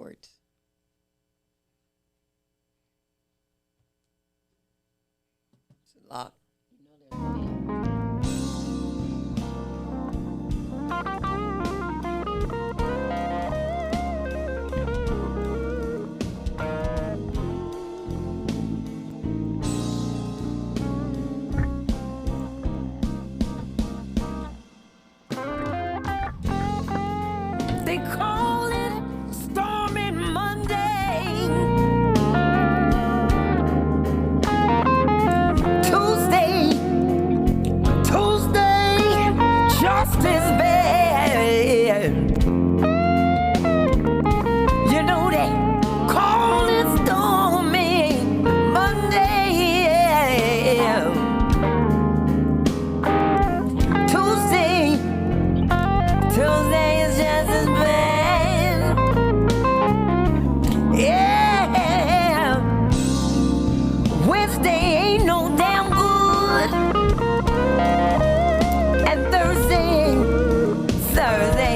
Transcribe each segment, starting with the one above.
short. It's a lot. They call it Stormy Monday. Tuesday, just as bad. You know they call it Stormy Monday. Tuesday is just as bad. Yeah. Wednesday ain't no damn good. And Thursday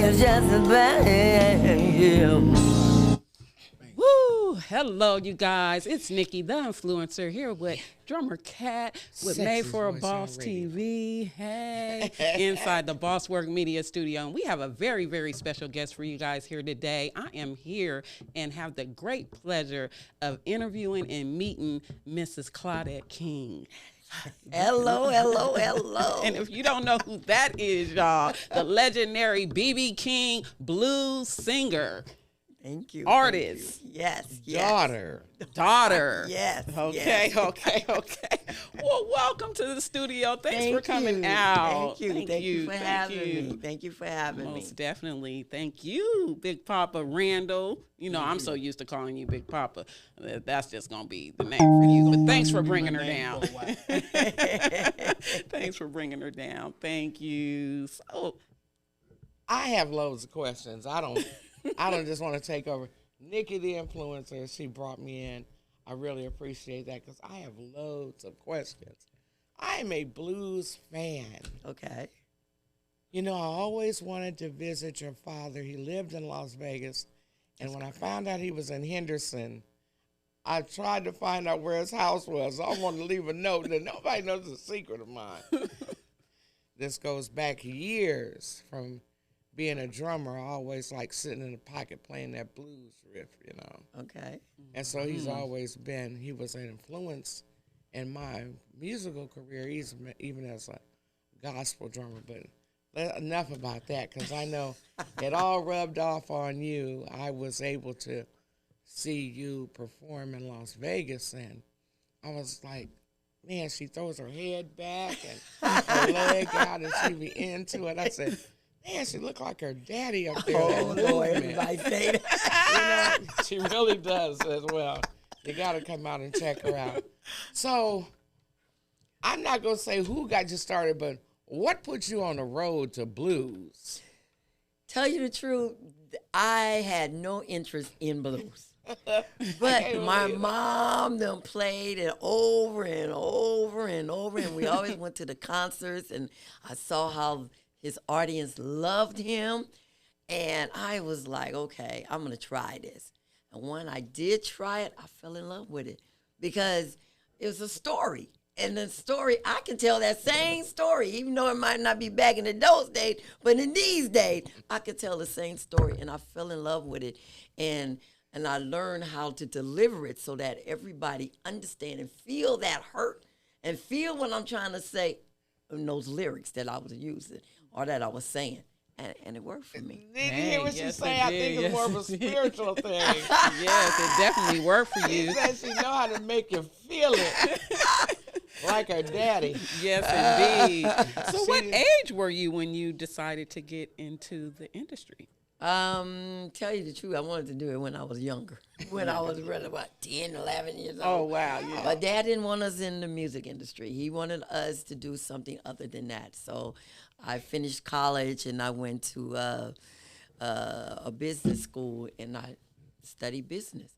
is just as bad. Yeah. Woo! Hello, you guys. It's Nikki, the influencer, here with drummer Katt with Made for a Boss TV. Hey, inside the Boss Work Media Studio. And we have a very, very special guest for you guys here today. I am here and have the great pleasure of interviewing and meeting Mrs. Claudette King. Hello. And if you don't know who that is, y'all, the legendary B.B. King blues singer. Thank you. Artist. Thank you. Yes. Daughter. Yes. Okay. Well, welcome to the studio. Thanks for coming out. Thank you for having me. Thank you for having me. Most definitely. Thank you, Big Poppa Randall. You know, I'm so used to calling you Big Poppa. That's just going to be the name for you. But thanks for bringing her down. Thanks for bringing her down. Thank you. So, I have loads of questions. I don't just want to take over. Nikki, the influencer, she brought me in. I really appreciate that because I have loads of questions. I am a blues fan. Okay. You know, I always wanted to visit your father. He lived in Las Vegas. And when I found out he was in Henderson, I tried to find out where his house was. I wanted to leave a note that nobody knows the secret of mine. This goes back years from being a drummer. I always like sitting in the pocket playing that blues riff, you know. Okay. And so he was an influence in my musical career, even as a gospel drummer. But enough about that, because I know it all rubbed off on you. I was able to see you perform in Las Vegas, and I was like, man, she throws her head back and her leg out, and she be into it. I said, man, she look like her daddy up there. Oh, Lord, everybody say that. You know, she really does as well. You got to come out and check her out. So I'm not going to say who got you started, but what put you on the road to blues? Tell you the truth, I had no interest in blues. But my mom done played it over and over and over, and we always went to the concerts, and I saw how his audience loved him, and I was like, okay, I'm going to try this. And when I did try it, I fell in love with it because it was a story. And the story, I can tell that same story, even though it might not be back in those days, but in these days, I could tell the same story, and I fell in love with it. And I learned how to deliver it so that everybody understand and feel that hurt and feel what I'm trying to say in those lyrics that I was using or that I was saying. And it worked for me. Did you hear what she say? I think it's more of a spiritual thing. Yes, it definitely worked for you. She said she know how to make you feel it. Like her daddy. Yes, indeed. So what age were you when you decided to get into the industry? Tell you the truth, I wanted to do it when I was younger. When I was really, 10, 11 years old. Oh, wow. Yeah. But Dad didn't want us in the music industry. He wanted us to do something other than that. So I finished college, and I went to a business school, and I studied business,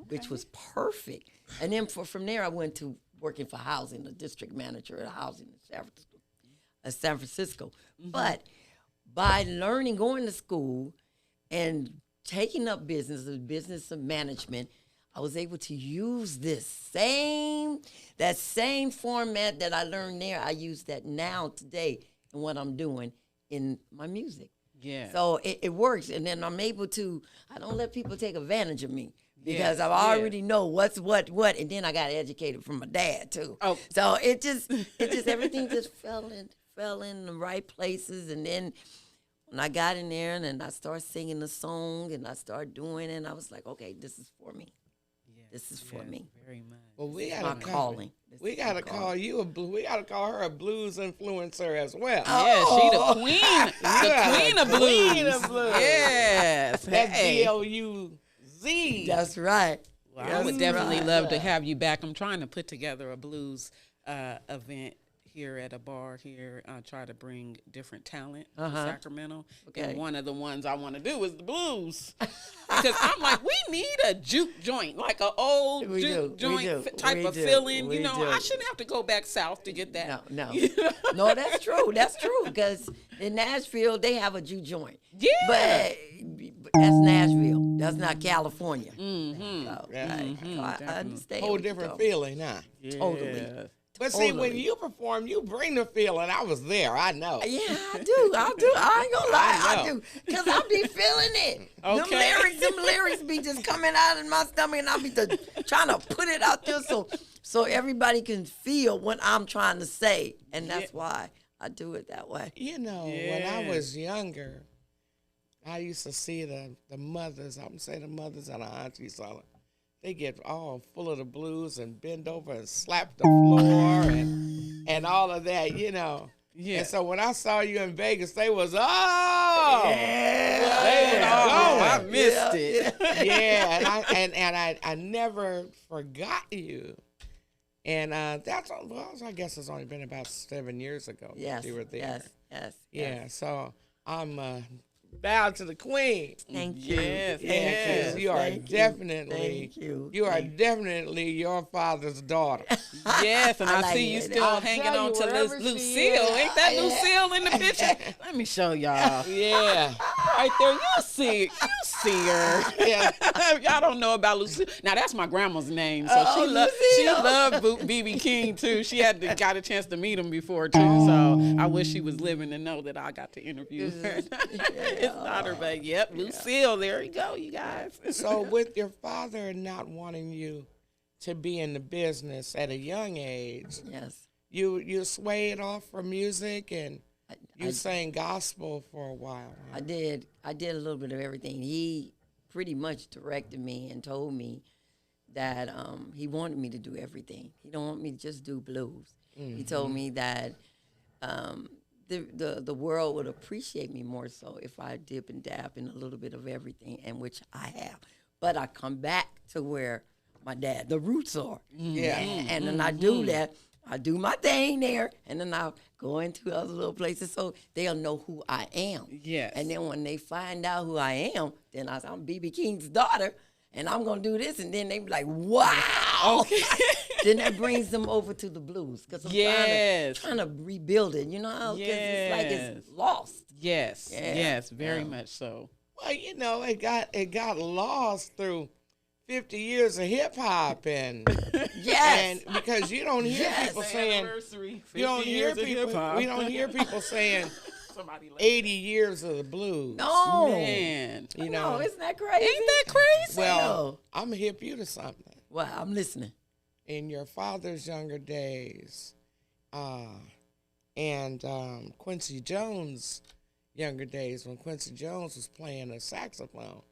which was perfect. And then from there, I went to working for housing, the district manager at housing in San Francisco. Mm-hmm. But by learning, going to school, and taking up the business of management, I was able to use that same format that I learned there. I use that now today in what I'm doing in my music. Yeah. So it works, and then I'm able to. I don't let people take advantage of me because I already know what's what, and then I got educated from my dad too. Oh, so it just everything just fell in the right places, and then when I got in there and then I started singing the song and I started doing it, and I was like, okay, this is for me. This is for me. Very much. Well, we My gotta calling. We gotta call you we gotta call her a blues influencer as well. Yeah, she the queen. The queen of blues. Queen of blues. Yes. That's Hey. BLUZ. That's right. Well, I would definitely love to have you back. I'm trying to put together a blues event here at a bar here. I try to bring different talent to Sacramento. Okay. And one of the ones I want to do is the blues. Because I'm like, we need a juke joint, like an old juke joint type of feeling. You know, I shouldn't have to go back south to get that. No. No, that's true. That's true. Because in Nashville, they have a juke joint. Yeah. But that's Nashville. That's not California. Mm-hmm. So, I understand. Whole different feeling, huh? Totally. But see, when you perform, you bring the feeling. I was there. I know. Yeah, I do. I ain't gonna lie. I do. Because I be feeling it. Okay. Them lyrics be just coming out of my stomach, and I be trying to put it out there so everybody can feel what I'm trying to say. And that's why I do it that way. You know, when I was younger, I used to see the mothers. I'm going to say the mothers and the aunties. They get all full of the blues and bend over and slap the floor and all of that, you know. Yeah. And so when I saw you in Vegas, they was, they was I missed it. Yeah, and I never forgot you. And I guess it's only been about 7 years ago that you were there. Yes. Yeah, so I'm bow to the queen. Thank you. Yes. You are definitely. Thank you. You are definitely your father's daughter. Yes, and I like see you it. still I'll hanging tell on you, to wherever Lucille. she is. Ain't that Lucille in the picture? Let me show y'all. Yeah. Right there, you see it. You see her. Yeah. Y'all don't know about Lucille. Now that's my grandma's name, so she loved BB King too. She got a chance to meet him before too. So I wish she was living to know that I got to interview her. It's not her, but Lucille. There you go, you guys. So with your father not wanting you to be in the business at a young age, you swayed off from music and you sang gospel for a while. Huh? I did a little bit of everything. He pretty much directed me and told me that he wanted me to do everything. He don't want me to just do blues. He told me that the world would appreciate me more so if I dip and dab in a little bit of everything, and which I have. But I come back to where my dad, the roots are. Yeah. And then I do that. I do my thing there, and then I'll go into other little places so they'll know who I am. Yes. And then when they find out who I am, then I'm B.B. King's daughter, and I'm going to do this, and then they be like, wow. Okay. Then that brings them over to the blues because I'm trying to rebuild it, you know, because it's like it's lost. Yes, very much so. Well, you know, it got lost through 50 years of hip hop and and because you don't hear people saying we don't hear people saying 80 years of the blues. No, man, you know, isn't that crazy? Ain't that crazy? Well, I'm gonna hip you to something. Well, I'm listening. In your father's younger days, and Quincy Jones' younger days, when Quincy Jones was playing a saxophone,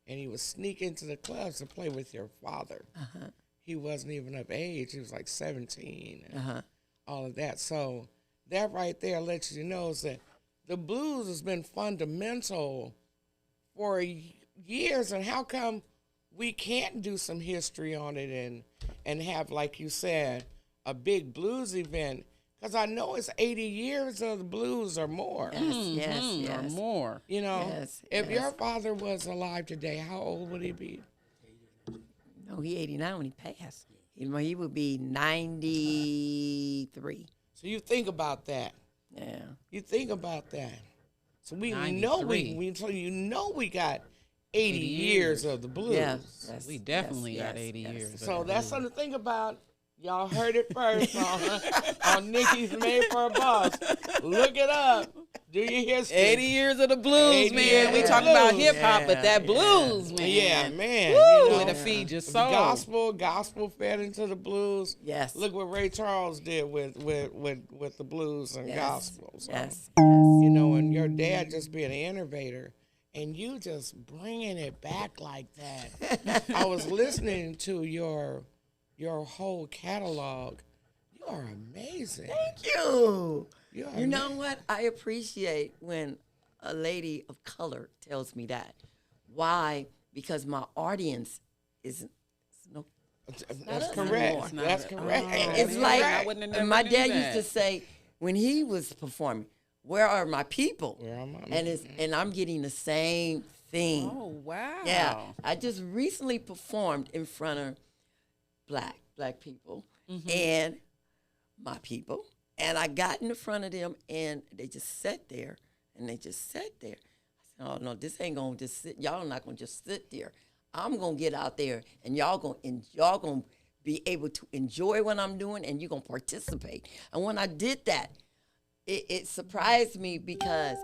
and he would sneak into the clubs to play with your father. He wasn't even of age. He was like 17 and all of that. So that right there lets you know that the blues has been fundamental for years. And how come we can't do some history on it and have, like you said, a big blues event? Because I know it's 80 years of the blues or more. Yes. Or more. You know, if your father was alive today, how old would he be? No, he 89 when he passed. He would be 93. So you think about that. Yeah. You think about that. So we 93. know we got 80 years of the blues. Yeah, We definitely yes, got 80 yes. years. So that's something to think about. Y'all heard it first on Nikki's Made for a Boss. Look it up. Do your history. 80 years of the blues, 80 man. years We of talk the about blues. hip hop, but that Yeah, blues, man. Yeah, man. Woo, it'll feed your soul. Gospel fed into the blues. Yes. Look what Ray Charles did with the blues and gospel. So, Yes. you know, and your dad just being an innovator, and you just bringing it back like that. I was listening to your whole catalog. You are amazing. Thank you. You You know what? I appreciate when a lady of color tells me that. Why? Because my audience is no. That's us correct. anymore. That's correct. It's That's like I wouldn't have never my knew dad used that. to say when he was performing, "Where are my people?" Where are my- and I'm getting the same thing. Oh, wow. Yeah, I just recently performed in front of black people and my people, and I got in the front of them, and they just sat there, and they just sat there. I said, "Oh no, this ain't gonna just sit. Y'all not gonna just sit there. I'm gonna get out there, and y'all gonna be able to enjoy what I'm doing, and you're gonna participate." And when I did that, it surprised me because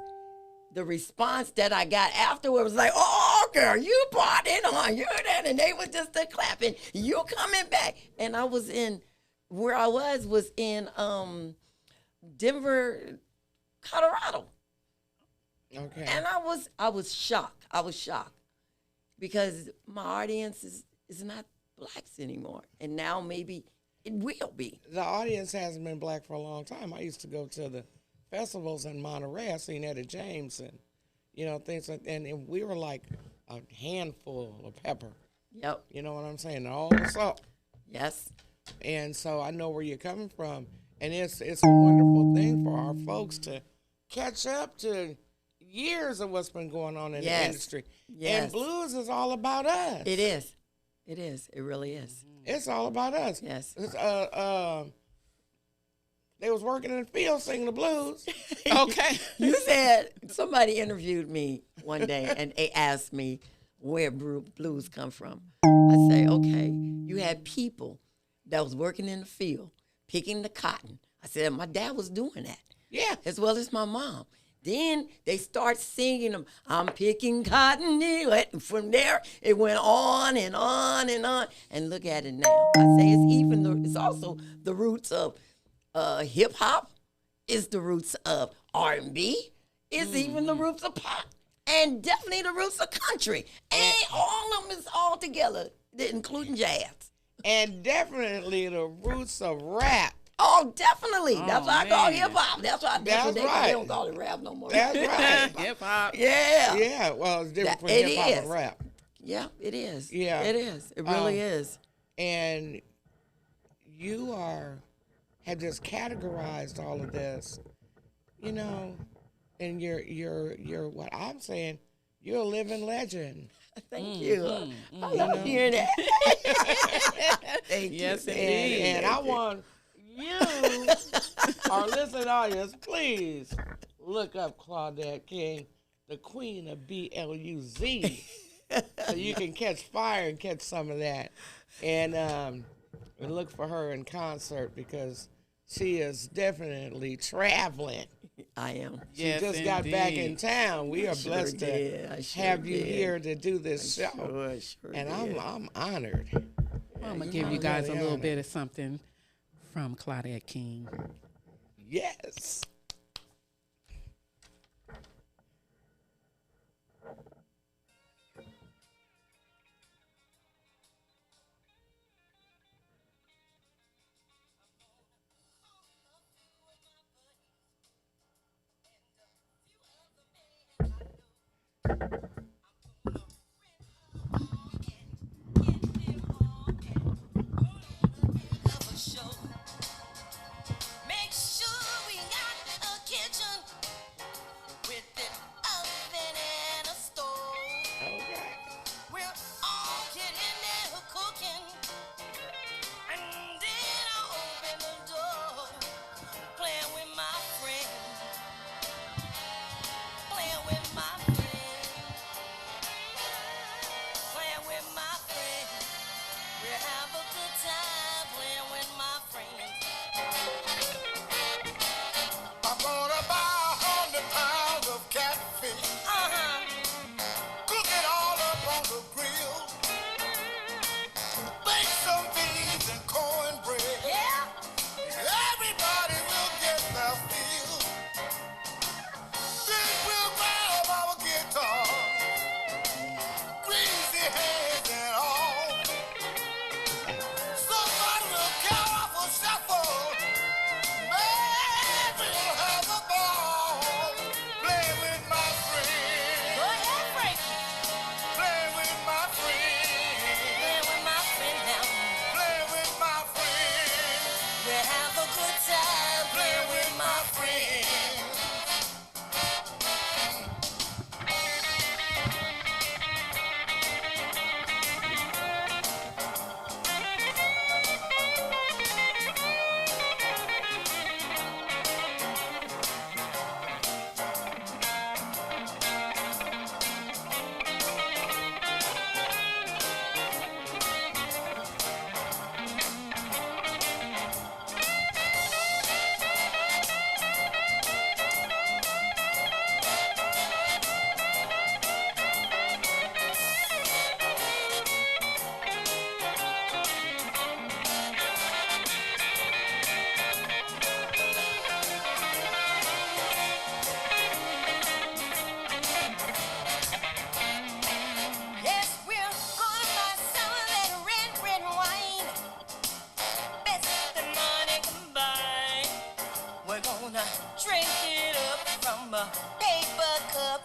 the response that I got afterward was like, "Oh, girl, you brought it on. You're that." And they were just clapping. You coming back. And I was in, where I was in Denver, Colorado. Okay. And I was shocked. I was shocked because my audience is not blacks anymore. And now maybe it will be. The audience hasn't been black for a long time. I used to go to the festivals in Monterey. I seen Etta James and, you know, things like that. And we were like a handful of pepper. Yep. You know what I'm saying? And all the salt. Yes. And so I know where you're coming from. And it's a wonderful thing for our folks to catch up to years of what's been going on in the industry. Yes. And blues is all about us. It is. It is. It really is. It's all about us. Yes. It's, they was working in the field singing the blues. Okay. You said somebody interviewed me one day and they asked me where blues come from. I say, okay, you had people that was working in the field picking the cotton. I said, my dad was doing that. Yeah. As well as my mom. Then they start singing them, "I'm picking cotton." And from there, it went on and on and on. And look at it now. I say it's also the roots of hip hop. It's the roots of R&B. It's even the roots of pop. And definitely the roots of country. And all of them is all together, including jazz. And definitely the roots of rap. Oh, definitely. That's why I call man. hip hop. That's why That's right. they don't call it rap no more. That's right. Hip hop. Yeah. Yeah, well, it's different from It hip hop is. and rap. Yeah, it is. Yeah. It is. It really is. And you have just categorized all of this, you know, and you're what I'm saying, you're a living legend. Thank you. I love hearing that. Thank Yes, you. indeed. And I want you, our listening audience, please look up Claudette King, the queen of BLUZ, so you can catch fire and catch some of that. And look for her in concert because she is definitely traveling. I am. She Yes, just got back indeed. in town. We are Sure blessed did. I to sure have you did. here to do this show. Sure And did. I'm honored. I'm going to give you guys a really little honored. bit of something from Claudette King. Yes. Make sure we got a kitchen with an oven and a stove. Okay. We're all getting there cooking, and then I open the door, playing with my friend, playing with my friend. have a good time playing with my friends. I'm gonna buy 100 pounds of catfish. Cook it all up on the grill. Bake some beans and cornbread. Yeah. Everybody will get their fill. Then we'll grab our guitar, greasy hands and all. Somebody will count off a shuffle. Man, we'll have a ball. Play with my friends. Go ahead, Frank. Play with my friends. Play with my friend now. Play with my friends. We'll have a good time Play playing with my friends. Yes, we're gonna buy some of that red wine. Best that money can buy. We're gonna drink it up from a paper cup.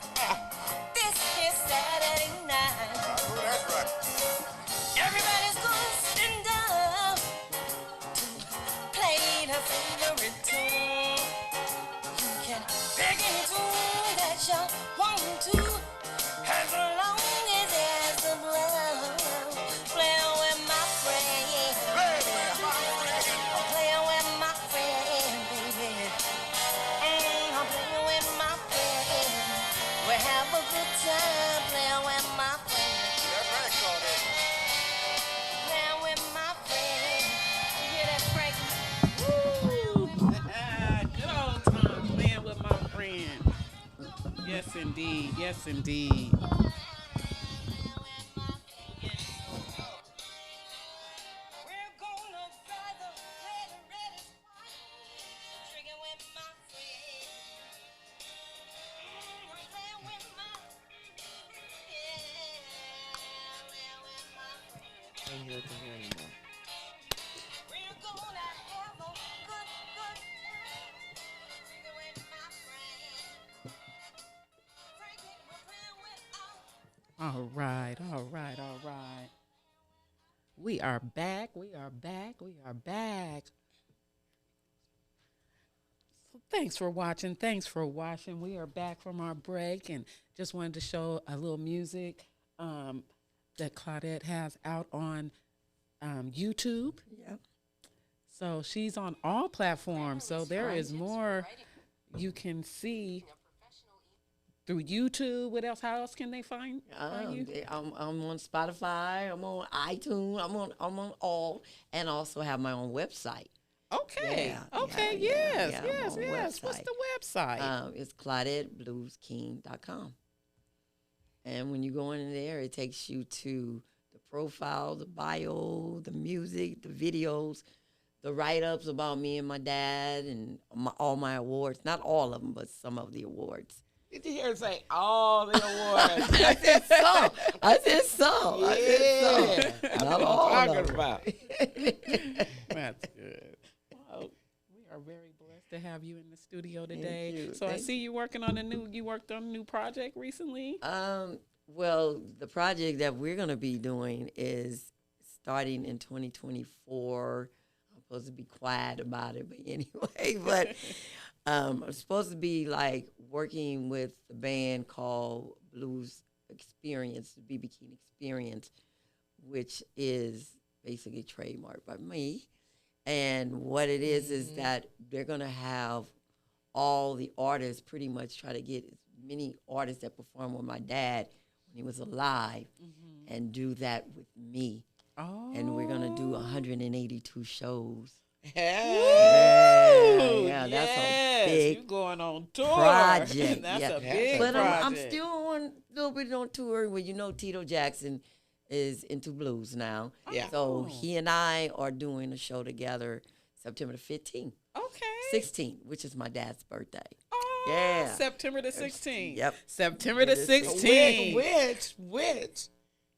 This is Saturday night. Oh, that's right. Everybody's gonna stand up to play their favorite tune. You can pick any tune that you want to, as long as there's the blood. Play with my friend. Play with my friends. Play with my friend, baby. I'm playing with my friend. We have a good time playing with my friend. That's right, Claudette. Playing with my friend. You hear that, Frankie? Good old time playing with my friend. Yes, indeed. Yes, indeed. We're gonna drive the red drinking with my friend. I'm playing with my playing with my friend. Can't hear it from here anymore. We're gonna have a good time drinking with my friend. Frankie, we're playing with our All right, all right, all right. We are back. We are back. We are back. So thanks for watching. Thanks for watching. We are back from our break and just wanted to show a little music that Claudette has out on YouTube. Yep. So she's on all platforms. So there is more you can see through YouTube. What else? How else can they find you? I'm on Spotify. I'm on iTunes. I'm on all, and also have my own website. Okay. Yeah, Okay. yeah, Yes. yeah, Yes. I'm on Yes. What's website. the website? It's ClaudetteBluesKing.com. And when you go in there, it takes you to the profile, the bio, the music, the videos, the write-ups about me and my dad, and all my awards. Not all of them, but some of the awards. Did you hear her say all the awards? I said some. I said some. Yeah. That's Not what all I'm of talking them. about. That's good. Well, we are very blessed to have you in the studio today. you. So I Thank see you working on you worked on a new project recently. Well, the project that we're going to be doing is starting in 2024. I'm supposed to be quiet about it, but anyway, but I'm supposed to be like working with a band called Blues Experience, the BB King Experience, which is basically trademarked by me. And what it is that they're going to have all the artists pretty much try to get as many artists that performed with my dad when he was alive and do that with me. Oh. and we're gonna do 182 shows. Hey. Yeah, that's yes, a big you going on tour. project. That's yeah. a big But project. I'm still on a little bit on tour. Well, Tito Jackson is into blues now. Yeah. So he and I are doing a show together September the 15th. Okay. 16th, which is my dad's birthday. Oh, Yeah. September the 16th. Yep. September the The 16th. Which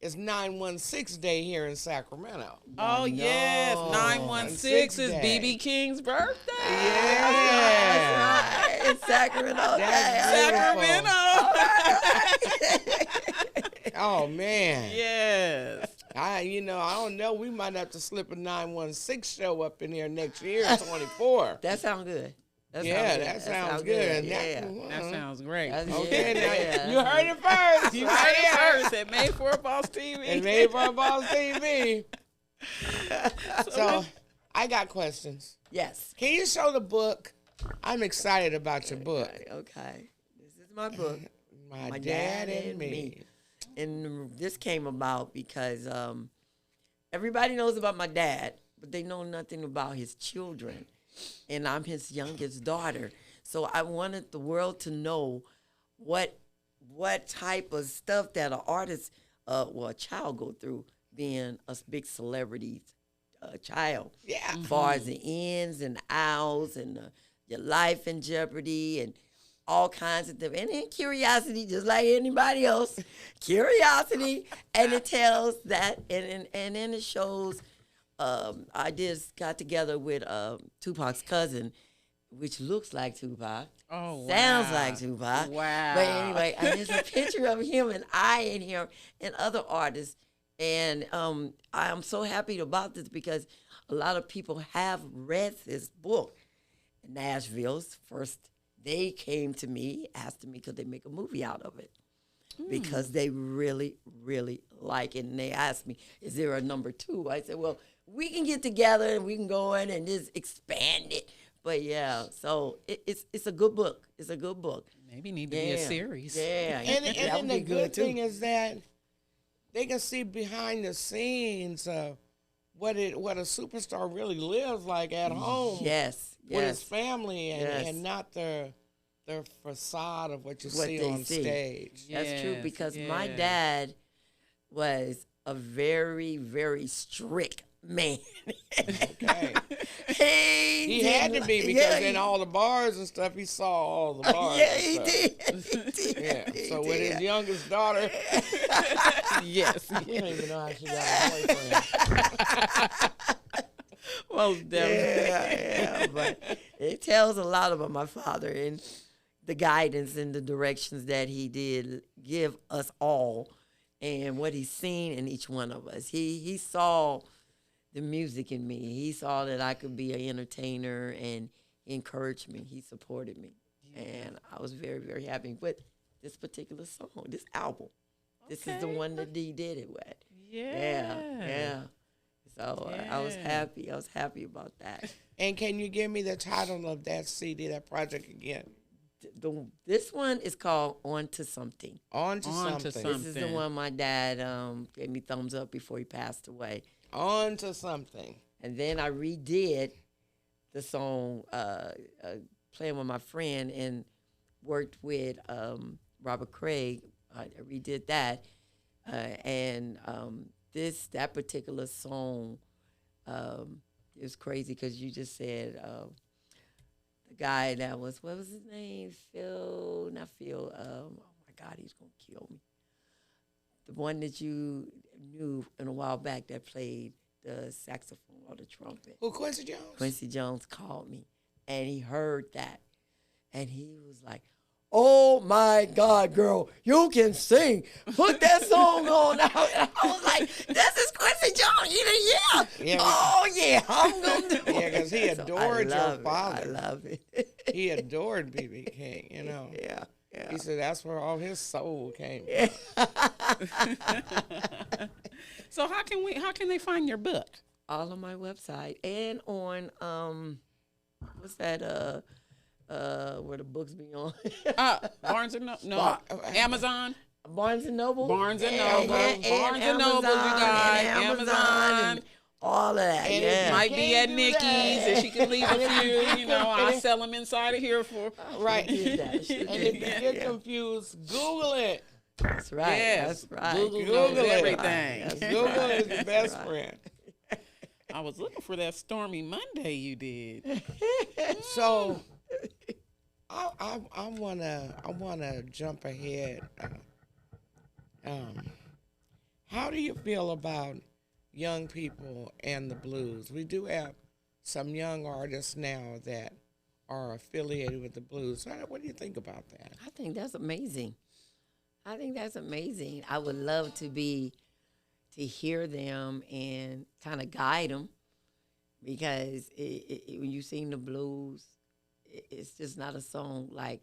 is 916 Day here in Sacramento. Oh, yes. 916 is Day. B.B. King's birthday. Yeah. That's right. It's Sacramento. That's Sacramento. Oh man. Yes. I don't know. We might have to slip a 916 show up in here next year, 24. That sounds good. That sounds good. Yeah. That sounds great. Okay, Yeah. now you heard it first. You heard it first at Made for a Boss TV. And Made for a Boss TV. So, I got questions. Yes. Can you show the book? I'm excited about your book. Okay. This is my book. My Dad and Me. And this came about because everybody knows about my dad, but they know nothing about his children. And I'm his youngest daughter. So I wanted the world to know what type of stuff that an artist, a child go through being a big celebrity child. Yeah. As far as the ins and outs and your life in jeopardy and all kinds of stuff. And then curiosity, just like anybody else. Curiosity. And it tells that, and then it shows, I just got together with Tupac's cousin, which looks like Tupac. Oh, wow. Sounds like Tupac. Wow. But anyway, and there's a picture of him and I and him and other artists. And I'm so happy about this because a lot of people have read this book. Nashville's first, they came to me, asked me could they make a movie out of it. Because they really, really like it. And they asked me, is there a number 2? I said, well, we can get together and we can go in and just expand it. But yeah, so it's a good book. It's a good book. Maybe need to be a series. Yeah. And that then would the be good too. thing is that they can see behind the scenes of what a superstar really lives like at home. Yes. With his Yes. family Yes. and not the facade of what you What see they on see. stage. That's true Yes, because yes. my dad was a very, very strict man. Okay. He He had to didn't be like- because yeah, in all the bars and stuff, he saw all the bars. yeah, and he stuff. did. He did. Yeah. He So with his did. youngest daughter, Yes. I don't even know how she got a boyfriend. Most definitely. Yeah, but it tells a lot about my father and the guidance and the directions that he did give us all and what he's seen in each one of us. He saw the music in me. He saw that I could be an entertainer and he encouraged me. He supported me. And I was very, very happy with this particular song, this album. This is the Okay. one that he did it with. Yeah. Yeah. So I was Yeah. happy. I was happy about that. And can you give me the title of that CD, that project again? This one is called On to Something. On to On to something. This is the Something. one my dad gave me thumbs up before he passed away. On to something. And then I redid the song playing with my friend and worked with Robert Craig. I redid that. And that particular song is crazy because you just said the guy that was, what was his name? Oh my God, he's going to kill me. The one that you knew in a while back that played the saxophone or the trumpet. Who, Quincy Jones? Quincy Jones called me, and he heard that, and he was like, "Oh my God, girl, you can sing. Put that song on." And I was like, "This is Quincy Jones." He said, Yeah. "Oh yeah, I'm gonna do it." Yeah, because he So adored I your love it. father. I love it. He adored B.B. King, you know. Yeah. He said that's where all his soul came So how can they find your book? All on my website and on what's that where the books be on? Barnes and no, Amazon. Barnes and Noble. Barnes and Yeah, Noble. yeah, Barnes and Noble, you Amazon, guys. and Amazon. and all of that. And Yeah. Might be at Can't do Nikki's that. if she could leave a few. You know, I And- sell them inside of here for. Right. Did that. She And did if you that. get Yeah. confused, Google it. That's right. Yes. That's right. Google Google knows it. everything. That's Google right. is the best Right. friend. I was looking for that Stormy Monday you did. So I wanna jump ahead. How do you feel about young people and the blues? We do have some young artists now that are affiliated with the blues. What do you think about that? I think that's amazing. I think that's amazing. I would love to hear them and kind of guide them, because when you sing the blues, it's just not a song like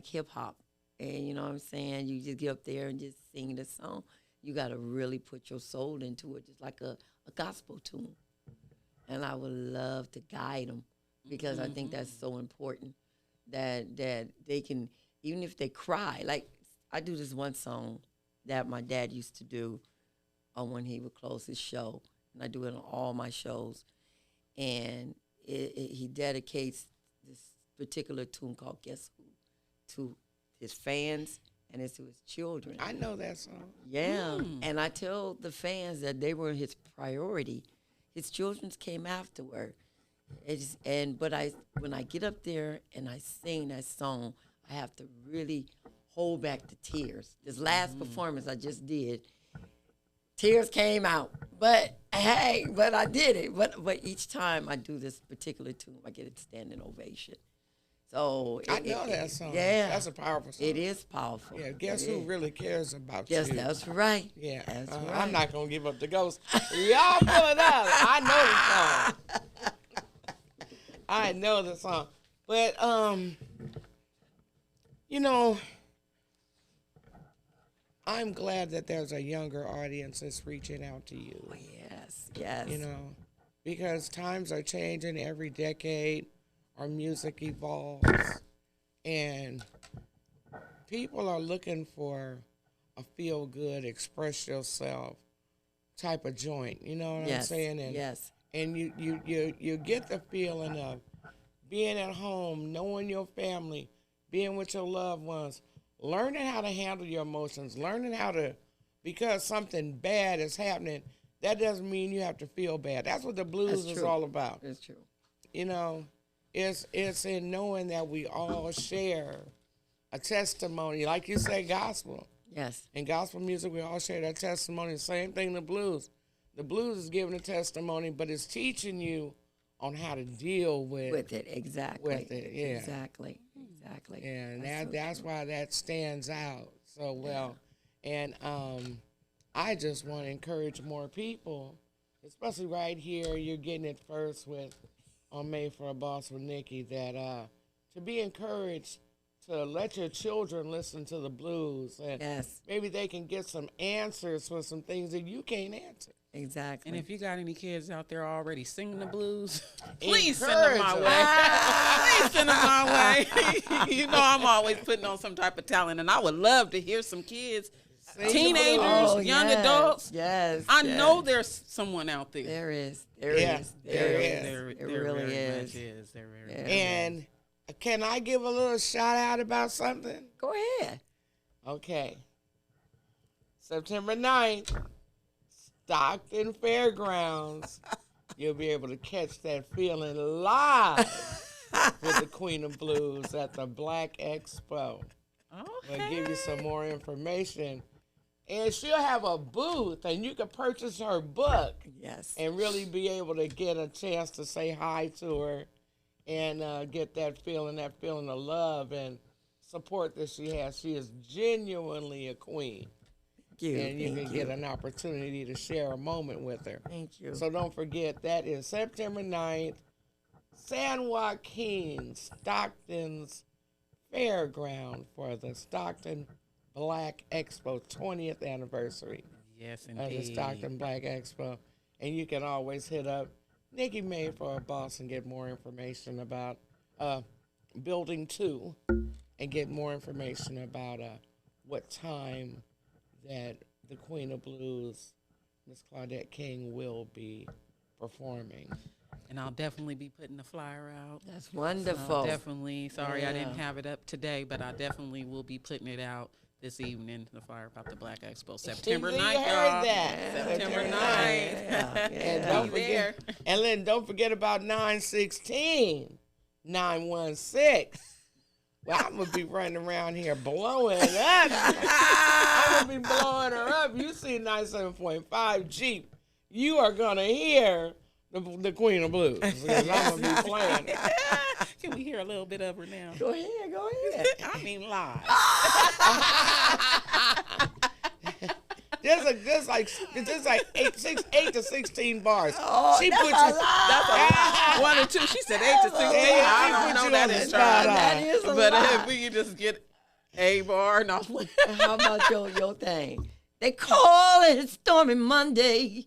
hip hop. And you know what I'm saying? You just get up there and just sing the song. You got to really put your soul into it, just like a gospel tune. And I would love to guide them, because I think that's so important that they can, even if they cry. Like, I do this one song that my dad used to do when he would close his show, and I do it on all my shows. And he dedicates this particular tune called "Guess Who" to his fans, and it's to his children. I know that song. Yeah, and I tell the fans that they were his priority. His children came afterward. When I get up there and I sing that song, I have to really hold back the tears. This last performance I just did, tears came out. But hey, I did it. But each time I do this particular tune, I get a standing ovation. So I know that song. Yeah, That's a powerful song. it is powerful. Yeah, guess It who is. really cares about Yes, you? that's right. Yeah, That's I'm right. not gonna give up the ghost. Y'all pull it up. I know the song. I know the song, but you know, I'm glad that there's a younger audience that's reaching out to you. Yes. You know, because times are changing every decade. Our music evolves, and people are looking for a feel-good, express yourself type of joint. You know what I'm Yes. saying? And, Yes. And you get the feeling of being at home, knowing your family, being with your loved ones, learning how to handle your emotions, learning how to, because something bad is happening, that doesn't mean you have to feel bad. That's what the blues That's is true. all about. That's true. You know, it's in knowing that we all share a testimony. Like you say, gospel. Yes. In gospel music, we all share that testimony. Same thing in the blues. The blues is giving a testimony, but it's teaching you on how to deal With it, exactly. With it, yeah. Exactly. And so that's true. why that stands out so well. And I just want to encourage more people, especially right here. You're getting it first with on Made for a Boss with Nikki, that to be encouraged to let your children listen to the blues, and Yes. maybe they can get some answers for some things that you can't answer. Exactly. And if you got any kids out there already singing the blues, please send them my Encourage way. Please send them my way. You know I'm always putting on some type of talent, and I would love to hear some kids, teenagers, Oh, young yes. adults. Yes. I yes. know there's someone out there. There is. Yeah, There is. is. It really is. There really Yeah. And can I give a little shout out about something? Go ahead. Okay. September 9th, Stockton Fairgrounds. You'll be able to catch that feeling live with the Queen of Blues at the Black Expo. We'll give you some more information. And she'll have a booth, and you can purchase her book Yes. and really be able to get a chance to say hi to her and get that feeling of love and support that she has. She is genuinely a queen. Thank you. And you Thank can get an opportunity to share a moment with her. Thank you. So don't forget, that is September 9th, San Joaquin, Stockton's Fairground for the Stockton Black Expo 20th anniversary Yes, of the indeed. Stockton Black Expo. And you can always hit up Nikki Made for a Boss and get more information about Building 2 and get more information about what time that the Queen of Blues, Miss Claudette King, will be performing. And I'll definitely be putting the flyer out. That's wonderful. Definitely. Sorry I didn't Yeah. have it up today, but I definitely will be putting it out this evening. The flyer about the Black Expo, September 9th, You heard y'all. that. September 9th. Yeah, And yeah. don't Be there. forget, and then don't forget about 916, 916. Well, I'm gonna be running around here blowing up. I'm gonna be blowing her up. You see 97.5 Jeep, you are gonna hear the Queen of Blues. Because I'm gonna be playing it. Can we hear a little bit of her now? Go ahead, go ahead. I mean, live. Just like 8 to 16 bars. Oh, She that's put a you. lot. One or two. She said 8 to 16. Yeah, I she don't put know you that on the is spot. trying. That is a But lot. if we could just get a bar and I'll play. How about your thing? They call it Stormy Monday.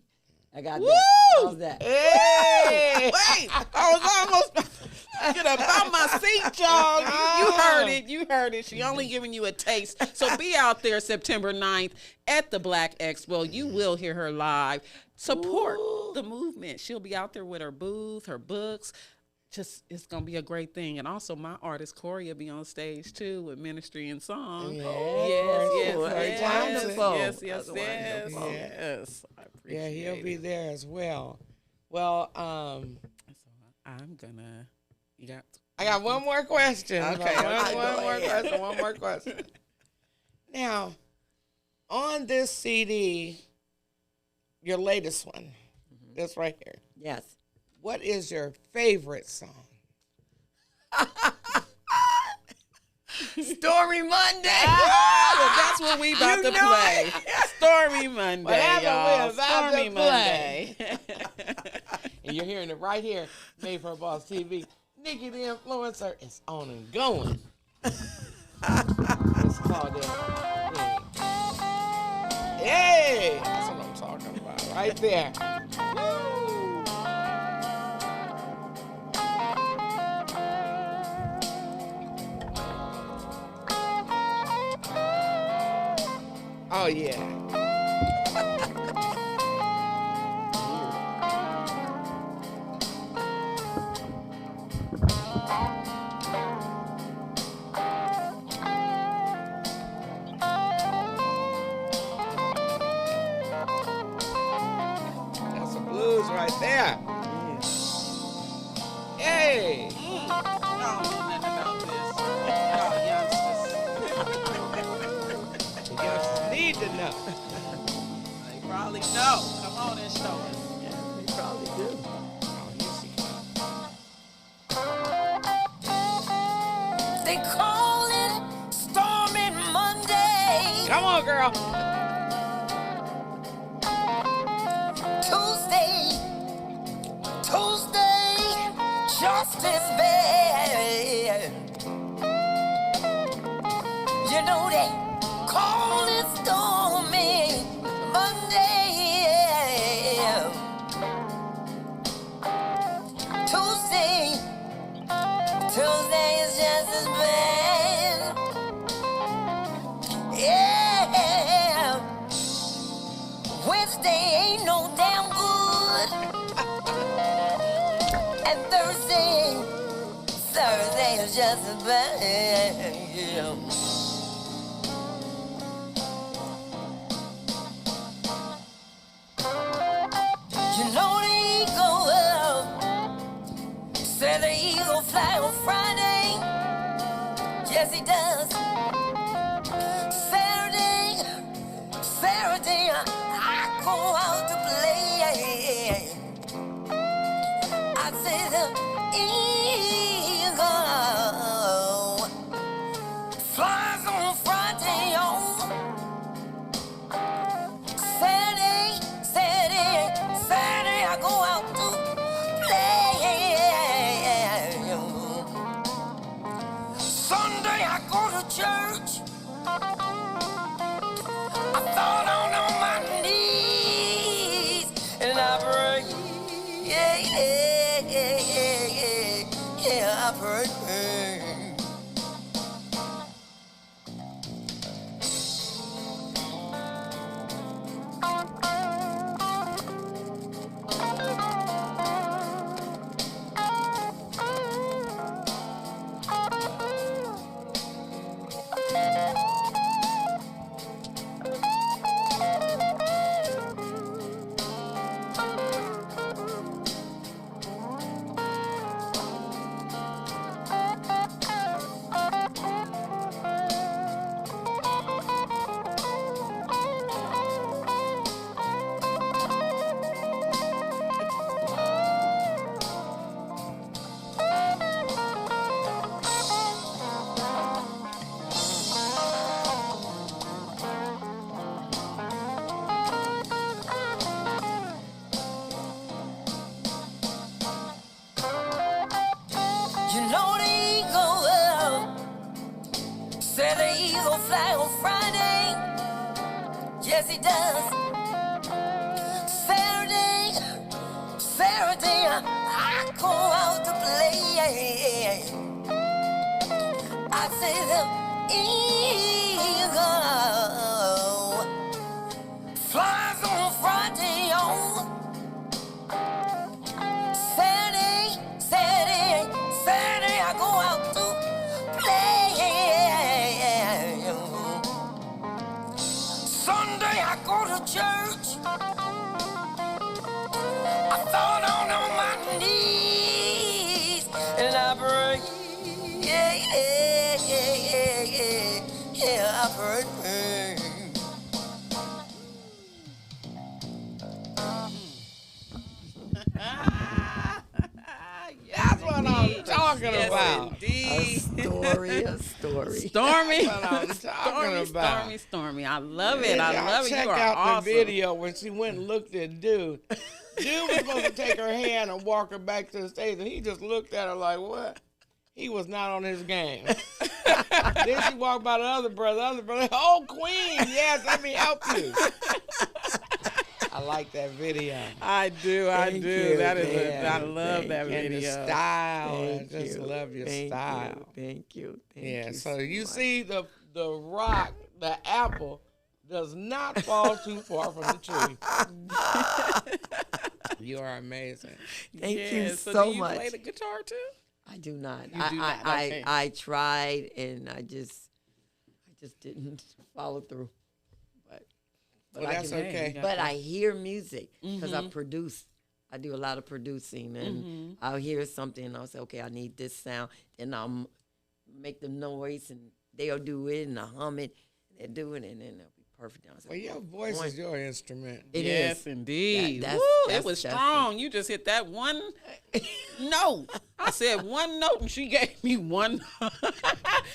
I got Woo! that. How's that? Hey! Wait, I was almost get up out my seat, y'all. You heard it. You heard it. She only giving you a taste. So be out there September 9th at the Black Expo. You will hear her live. Support the movement. She'll be out there with her booth, her books. Just, it's going to be a great thing. And also my artist, Corey, will be on stage too with ministry and song. Yeah. That's wonderful. Yes. That's wonderful. Yes. I appreciate Yeah, he'll be it. there as well. Well, So I'm going to, you got, I got one more question. Okay, One more question. Now, on this CD, your latest one, this right here, Yes. what is your favorite song? Stormy Monday. well, that's what we about You to know play. Stormy Monday, Whatever y'all. we're about Stormy to Monday. And you're hearing it right here, Made for a Boss TV. Nikki the Influencer is on and going. It's called it. Hey, that's what I'm talking about, right there. Woo! Oh yeah. That's the blues right there. Hey. Y'all know nothing about this. Y'all youngsters. You just need to know. They probably know. Come on and show us. Yeah, they probably do. Oh, here she comes. They call it Stormy Monday. Come on, girl. Tuesday, just as bad. You know they call it Stormy Monday. Tuesday is just as bad. Yeah. Wednesday ain't no damn good. And Thursday is just as bad. Yeah. You know the eagle said the eagle fly on Friday. Yes, he does. Saturday, I go out to play. I say the eagle flies on Friday. Saturday, I go out to play. Sunday, I go to church. I fall down on my knees and I pray. Yeah, I pray. eagle fly on Friday. Yes, he does. Saturday, I go out to play. I say the eagle flies on Friday. On Saturday, I go out to play. Sunday, I go to church. I fall down on my knees and I pray. Yeah, I pray. That's what I'm talking about. Indeed. A story. Stormy. That's what I'm talking about. Stormy. I love it. I love it. You Check are out awesome. the video when she went and looked at Dude. Dude was supposed to take her hand and walk her back to the stage, and he just looked at her like, what? He was not on his game. Then she walked by the other brother, oh, Queen, yes, let me help you. I like that video. I do. Thank you. That is. Yeah, I love that And the video. style. I Thank just you. love your style. Thank you. Yeah, you so you much. see the rock, the apple, does not fall too far from the tree. You are amazing. Thank you Yeah, so do you much. play the guitar too? I do not. You do not, okay. I tried and I just didn't follow through. But Well, I that's can, okay. But I hear music because I produce. I do a lot of producing, and I'll hear something and I'll say, okay, I need this sound, and I'll make the noise, and they'll do it, and I'll hum it, and they'll do it, and then it'll be perfect. And I'll say, Well, your voice is your instrument. It Yes, is. indeed. That's- Woo, that's- it was that's strong. You just hit that one note. I said one note, and she gave me one,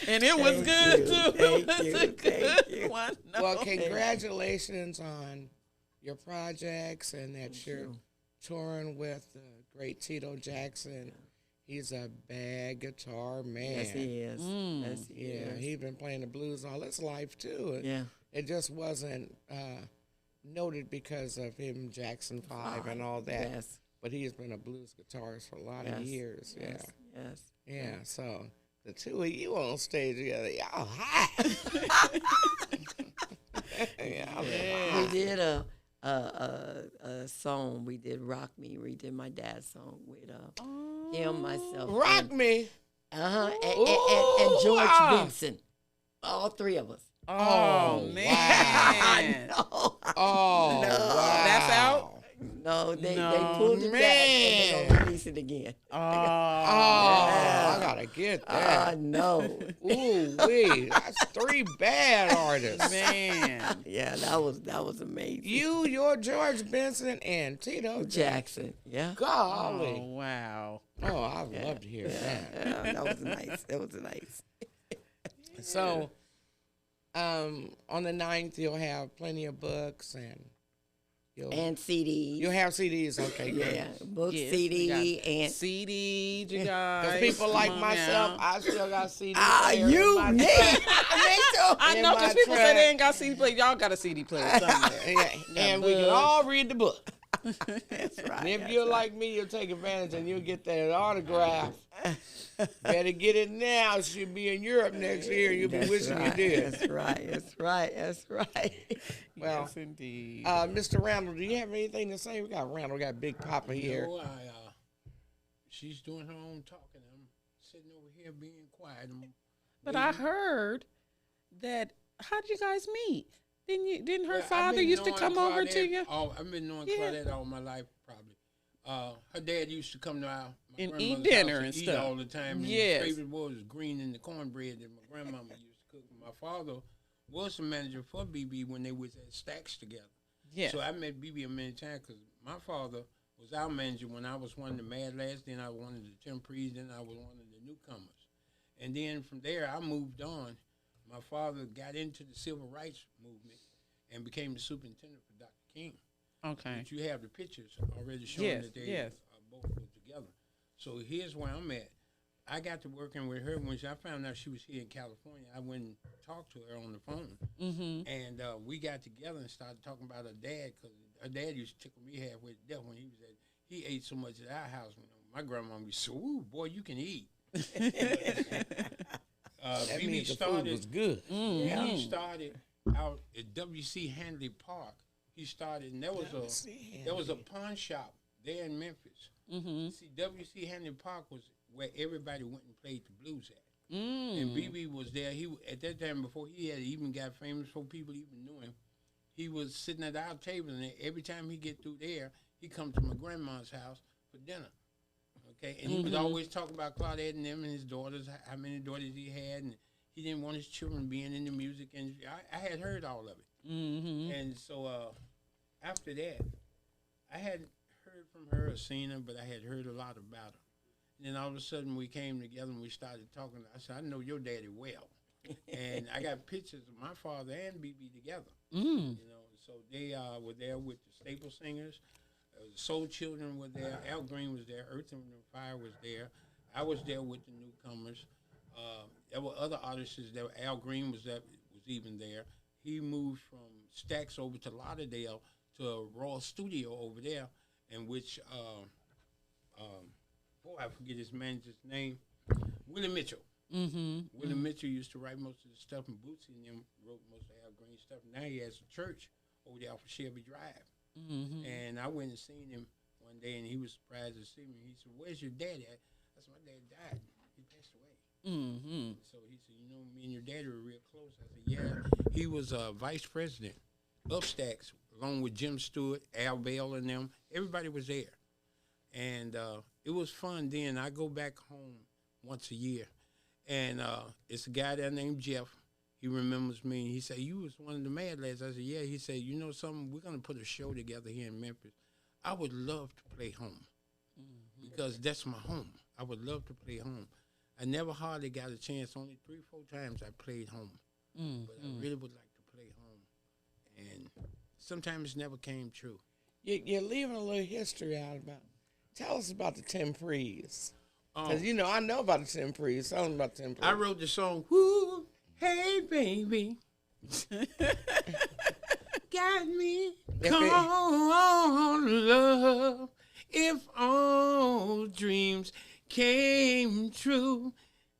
and it was Thank good you, too. thank It was you, a thank good you. one note. Well, congratulations on your projects and that you're you. touring with the great Tito Jackson. He's a bad guitar man. Yes, he is. Yes, he Yeah, is. he's been playing the blues all his life too. Yeah. It just wasn't noted because of him, Jackson 5 and all that. Yes. But he has been a blues guitarist for a lot of Yes, years. Yes. Yes. Yeah. So the two of you on stage together, y'all hot. Yeah. We did a song. We did "Rock Me." We did my dad's song with him, myself, Rock me. and George Ooh, Benson. All three of us. Oh, Oh, man. Oh, Oh, No. wow. That's out? no, they No, pulled it back and they're gonna release it again. Oh, Yeah. I gotta get that. No. Ooh, wee. That's three bad artists. Man. Yeah, that was amazing. Your George Benson, and Tito Jackson. Yeah. Oh, Golly. wow. Oh, I'd love to hear that. Yeah, that was nice. That was nice. So, on the 9th, you'll have plenty of books and And CDs. you'll have CDs. Okay, good. Yeah, book, Yes, CD, we got and CDs, you guys. Because people like Come on myself, now. I still got CD player you, in my me, me truck. too. I in know my because people say track. they ain't got CD player. Y'all got a CD player somewhere. Yeah, and we can books. all read the book. That's right. And if you're like me, you'll take advantage and you'll get that autograph. Better get it now. She'll be in Europe next year. You'll be wishing you did. That's right. That's right. That's right. Well, Yes, indeed. Mr. Randall, do you have anything to say? We got Randall, we got Big Poppa here. No, she's doing her own talking. I'm sitting over here being quiet. But I heard that. How did you guys meet? Didn't her Well, I've father been used to knowing come over to Claudette you? I've been knowing Yeah. Claudette all my life, probably. Her dad used to come to my And eat grandmother's dinner house and eat stuff. all the time. And Yes. his favorite was green and the cornbread that my grandmama used to cook. My father was the manager for BB when they was at Stacks together. Yes. So I met BB a many times because my father was our manager when I was one of the Mad Lads, then I was one of the Temprees, then I was one of the newcomers. And then from there, I moved on. My father got into the civil rights movement and became the superintendent for Dr. King. Okay. But you have the pictures already showing Yes, that they yes. both were together. So here's where I'm at. I got to working with her when I found out she was here in California. I went and talked to her on the phone, and we got together and started talking about her dad, because her dad used to tickle me halfway to death when he ate so much at our house. My grandma would say, "Ooh, boy, you can eat." That means the food was good. He started out at W.C. Handley Park. He started, and there was a pawn shop there in Memphis. See, W.C. Handley Park was where everybody went and played the blues at. And BB was there. He at that time, before he had even got famous, before people even knew him, he was sitting at our table, and every time he get through there, he come to my grandma's house for dinner. Okay, and he was always talking about Claudette and them and his daughters, how many daughters he had, and he didn't want his children being in the music industry. I had heard all of it, and so after that, I hadn't heard from her or seen her, but I had heard a lot about her. And then all of a sudden, we came together and we started talking. I said, "I know your daddy well," and I got pictures of my father and BB together. You know, so they were there with the Staple Singers. The Soul Children were there. Al Green was there. Earth and Fire was there. I was there with the newcomers. There were other artists there. Al Green was even there. He moved from Stax over to Lauderdale to a Raw studio over there, in which I forget his manager's name, Willie Mitchell. Willie Mitchell used to write most of the stuff, and Bootsy and them wrote most of Al Green stuff. Now he has a church over there off of Shelby Drive. And I went and seen him one day, and he was surprised to see me. He said, "Where's your daddy at?" I said, "My dad died. He passed away." So he said, "You know, me and your daddy were real close." I said, "Yeah." He was vice president of Stax, along with Jim Stewart, Al Bell, and them. Everybody was there. And it was fun then. I go back home once a year, and it's a guy there named Jeff. He remembers me, and he said, "You was one of the Mad Lads." I said, "Yeah." He said, "You know something? We're going to put a show together here in Memphis. I would love to play home, because that's my home. I would love to play home. I never hardly got a chance. Only 3 or 4 times I played home. But I really would like to play home." And sometimes it never came true. You're leaving a little history out about. Tell us about the Temprees. Because, you know, I know about the Temprees. Tell us about the Temprees. I wrote the song, "Woo, hey, baby, got me, come on, love, if all dreams came true,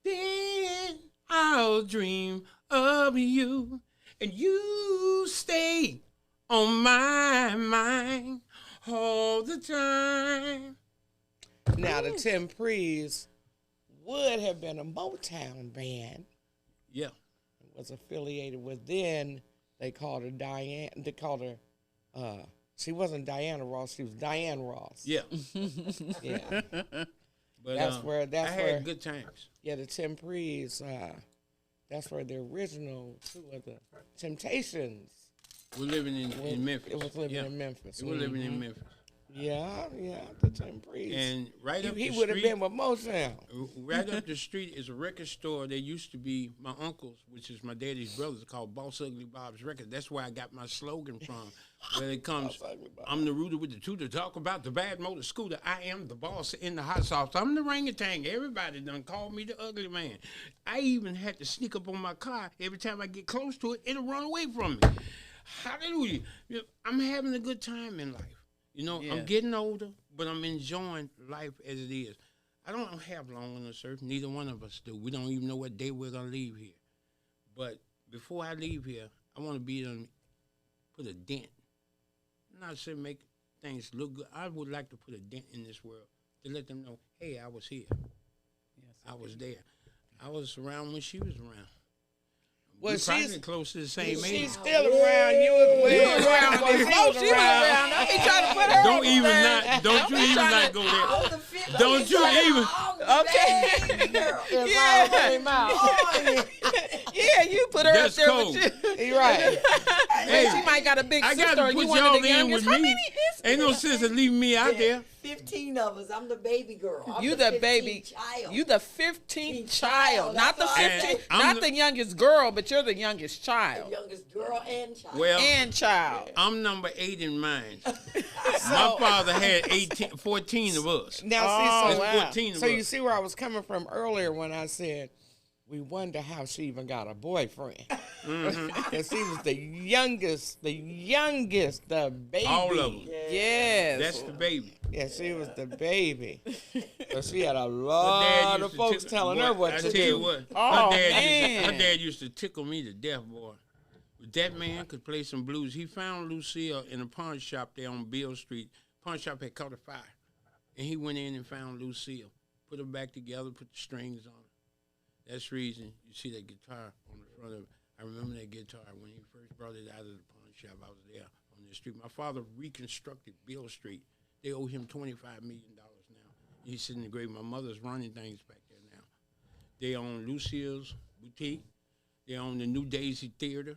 then I'll dream of you, and you stay on my mind all the time." Now, the Temprees would have been a Motown band. Yeah. It was affiliated with, then they called her Diane. They called her, she wasn't Diana Ross, she was Diane Ross. Yeah. Yeah. But that's where I had good times. Yeah, the Temprees, that's where the original 2 of the Temptations. We're living in Memphis. It was living in Memphis. We're living in Memphis. Yeah, the Temprees. And right up the street. He would have been with Motown. Right up the street is a record store. There used to be my uncle's, which is my daddy's brothers, called Boss Ugly Bob's Records. That's where I got my slogan from. Where it comes, "I'm the rooter with the tutor, talk about the bad motor scooter. I am the boss in the hot sauce. I'm the orangutan. Everybody done called me the ugly man. I even had to sneak up on my car. Every time I get close to it, it'll run away from me." Hallelujah. I'm having a good time in life. You know, I'm getting older, but I'm enjoying life as it is. I don't have long on this earth. Neither one of us do. We don't even know what day we're going to leave here. But before I leave here, I want to be able to put a dent. I'm not saying make things look good. I would like to put a dent in this world to let them know, hey, I was here. Yes, I was there. I was around when she was around. Well, she's close to the same age. She's still around. You was around. She was around. Don't be trying to put her Don't on even the not. Don't you even not go there. Don't you even. Okay. Yeah, you put her That's up there cold. with you. You're right. Hey, she might got a big I sister. got to Or put you one of y'all the in youngest. with How me. many is Ain't no sense of leaving me out there. 15 of us. I'm the baby girl. I'm You the baby 15th child. You the 15th child, not the That's all I 15th, say. not the youngest girl, but you're the youngest The child youngest girl and child. Well, and child. I'm number 8 in mine. My father had 14 of us. Now, Oh, see, so, wow. 14 of so us. you see where I was coming from earlier when I said, we wonder how she even got a boyfriend. Because she was the youngest, the baby. All of them. Yes. That's the baby. Yeah, she was the baby. So she had a Her dad lot used of to folks tickle- telling boy, her what I to tell do. you what, Oh, her man. dad used to tickle me to death, boy. That man could play some blues. He found Lucille in a pawn shop there on Beale Street. Pawn shop had caught a fire. And he went in and found Lucille, put her back together, put the strings on her. That's the reason you see that guitar on the front of it. I remember that guitar when he first brought it out of the pawn shop. I was there on the street. My father reconstructed Beale Street. They owe him $25 million now. He's sitting in the grave. My mother's running things back there now. They own Lucille's Boutique. They own the New Daisy Theater.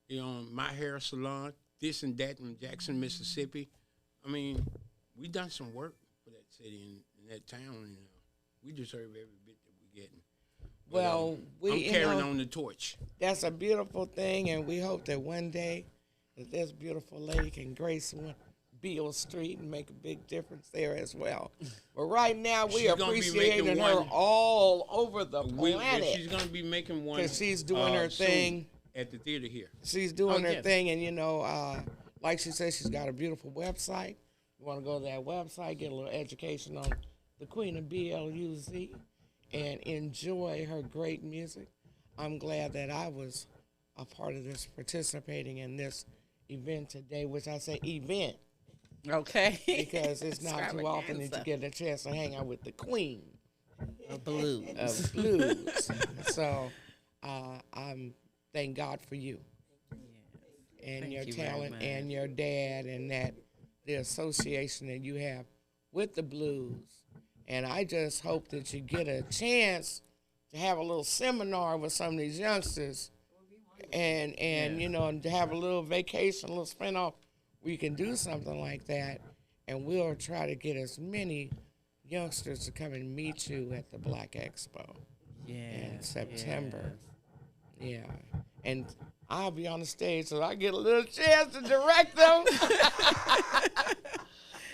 They own My Hair Salon, this and that in Jackson, Mississippi. I mean, we done some work for that city and that town. You know, we deserve every bit that we're getting. But, Well, I'm carrying on the torch. That's a beautiful thing, and we hope that one day that this beautiful lady can grace Beale Street and make a big difference there as well. But right now, we She's gonna be appreciating making her one. all over the planet. She's going to be making one. 'Cause she's doing her soon thing. at the theater here. She's doing her yes. thing, and like she said, she's got a beautiful website. You want to go to that website, get a little education on the Queen of BLUZ, and enjoy her great music. I'm glad that I was a part of this, participating in this event today, which I say event Okay. because it's not too often that you Extravaganza. get a chance to hang out with the Queen Of blues. of blues. So I'm thank God for you. And Thank your you very talent much. and your dad and that the association that you have with the blues. And I just hope that you get a chance to have a little seminar with some of these youngsters and to have a little vacation, a little spin off where you can do something like that. And we'll try to get as many youngsters to come and meet you at the Black Expo in September. Yeah. And I'll be on the stage so I get a little chance to direct them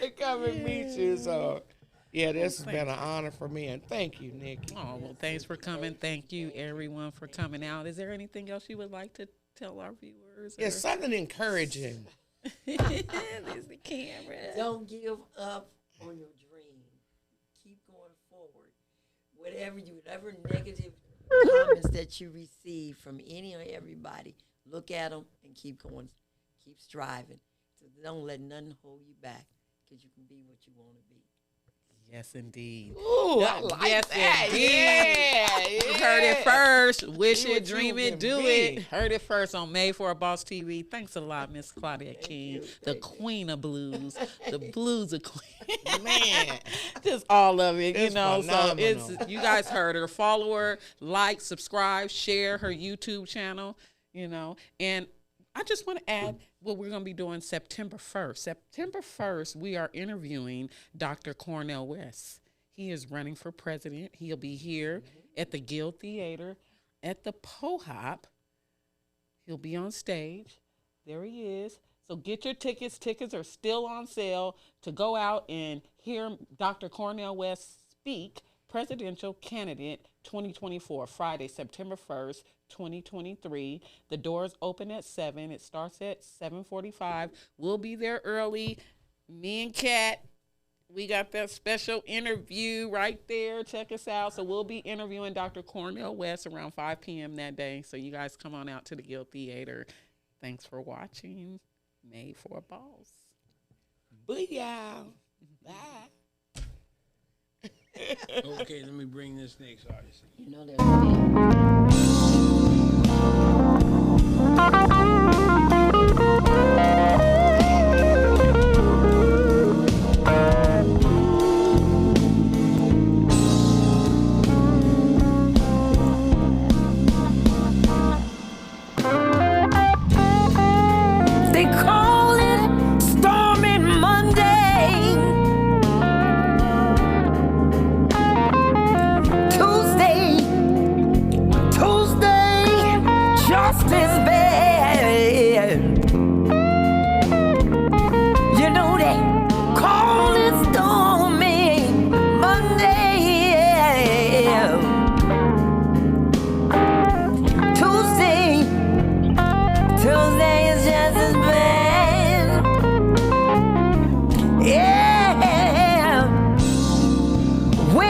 to come and meet you. So, yeah, this has been an honor for me. And thank you, Nikki. Oh, well, thanks for coming. Thank you, everyone, for coming out. Is there anything else you would like to tell our viewers? Yeah, something encouraging. There's the camera. Don't give up on your dream. Keep going forward. Whatever negative comments that you receive from any or everybody, look at them and keep going. Keep striving. So don't let nothing hold you back because you can be what you want to be. Yes, indeed. Ooh, I like Yes, that. indeed. Yeah, You heard it first. Wish Do it, what dream you it, can do be. it. Heard it first on Made for a Boss TV. Thanks a lot, Miss Claudette King, the queen of blues, the blues of queen. Man. Just all of it, It's So phenomenal. it's you guys heard her. Follow her, like, subscribe, share her YouTube channel, And I just want to add what we're going to be doing September 1st. September 1st, we are interviewing Dr. Cornel West. He is running for president. He'll be here at the Guild Theater at the POHOP. He'll be on stage. There he is. So get your tickets. Tickets are still on sale to go out and hear Dr. Cornel West speak, presidential candidate 2024, Friday, September 1st, 2023. The doors open at 7. It starts at 7:45. We'll be there early. Me and Katt, we got that special interview right there. Check us out. So we'll be interviewing Dr. Cornel West around 5 p.m. that day. So you guys come on out to the Guild Theater. Thanks for watching Made for a Boss. Booyah. Bye. Okay, let me bring this next artist. You know that. They call it Stormy Monday.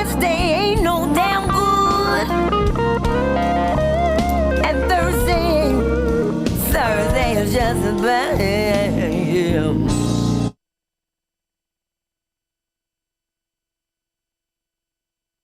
Wednesday ain't no damn good. And Thursday is just as bad. Yeah.